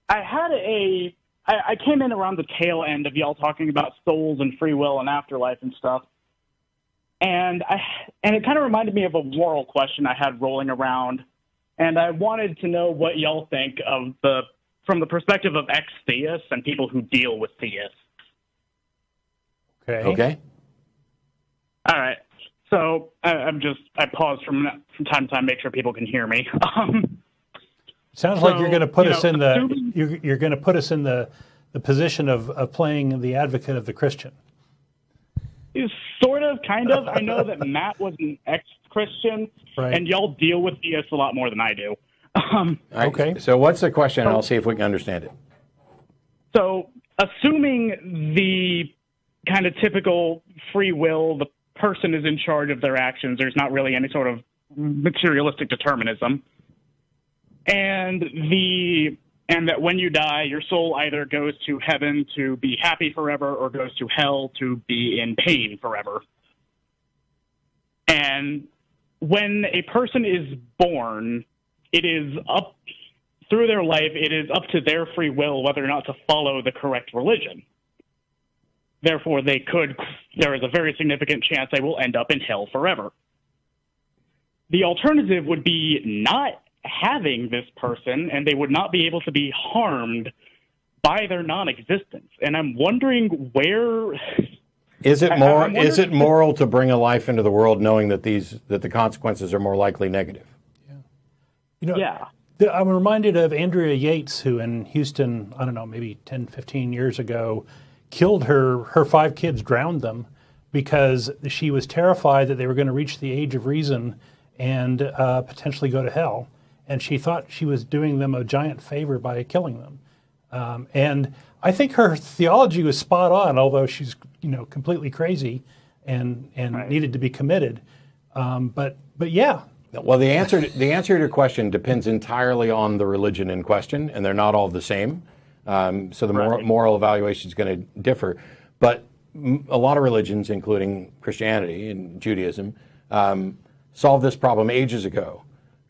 I came in around the tail end of y'all talking about souls and free will and afterlife and stuff. And it kind of reminded me of a moral question I had rolling around. And I wanted to know what y'all think from the perspective of ex-theists and people who deal with theists. Okay. All right. So I pause from time to time, make sure people can hear me. Sounds like you're going to put us in you're going to put us in the position of playing the advocate of the Christian. Sort of, kind of. I know that Matt was an ex-Christian, right, and y'all deal with theists a lot more than I do. Okay. So what's the question? I'll see if we can understand it. So, assuming the kind of typical free will, the person is in charge of their actions, there's not really any sort of materialistic determinism, and that when you die, your soul either goes to heaven to be happy forever or goes to hell to be in pain forever. And when a person is born, it is up through their life, it is up to their free will whether or not to follow the correct religion. Therefore, there is a very significant chance they will end up in hell forever. The alternative would be not having this person, and they would not be able to be harmed by their non-existence. And I'm wondering where... Is it moral to bring a life into the world knowing that the consequences are more likely negative? Yeah. I'm reminded of Andrea Yates, who in Houston, I don't know, maybe 10, 15 years ago, killed her 5 kids, drowned them, because she was terrified that they were going to reach the age of reason and potentially go to hell. And she thought she was doing them a giant favor by killing them. And I think her theology was spot on, although she's completely crazy and right, needed to be committed. But yeah. Well, the answer to your question depends entirely on the religion in question, and they're not all the same. So the moral evaluation is going to differ. But a lot of religions, including Christianity and Judaism, solved this problem ages ago.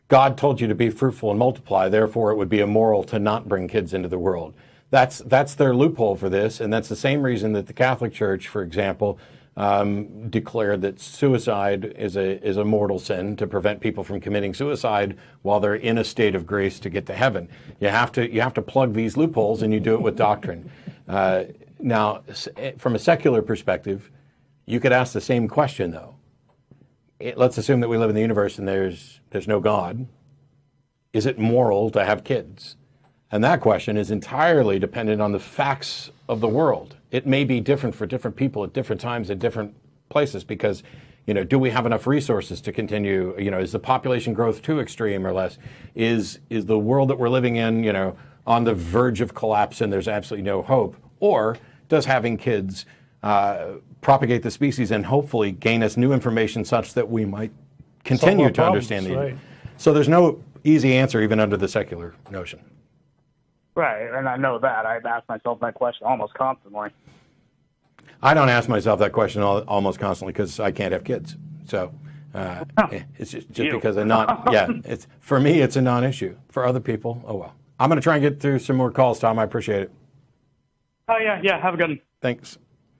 God told you to be fruitful and multiply, therefore it would be immoral to not bring kids into the world. That's their loophole for this, and that's the same reason that the Catholic Church, for example, declared that suicide is a mortal sin to prevent people from committing suicide while they're in a state of grace to get to heaven. You have to plug these loopholes, and you do it with doctrine. Now, from a secular perspective, you could ask the same question, though. Let's assume that we live in the universe and there's no God. Is it moral to have kids? And that question is entirely dependent on the facts of the world. It may be different for different people at different times in different places because, do we have enough resources to continue? Is the population growth too extreme or less? Is the world that we're living in, on the verge of collapse and there's absolutely no hope? Or does having kids propagate the species and hopefully gain us new information such that we might continue to understand the right. So there's no easy answer even under the secular notion. Right, and I know that. I ask myself that question almost constantly. I don't ask myself that question almost constantly because I can't have kids. So it's just because I'm not, for me, it's a non-issue. For other people, oh well. I'm going to try and get through some more calls, Tom. I appreciate it. Oh, yeah, have a good one. Thanks.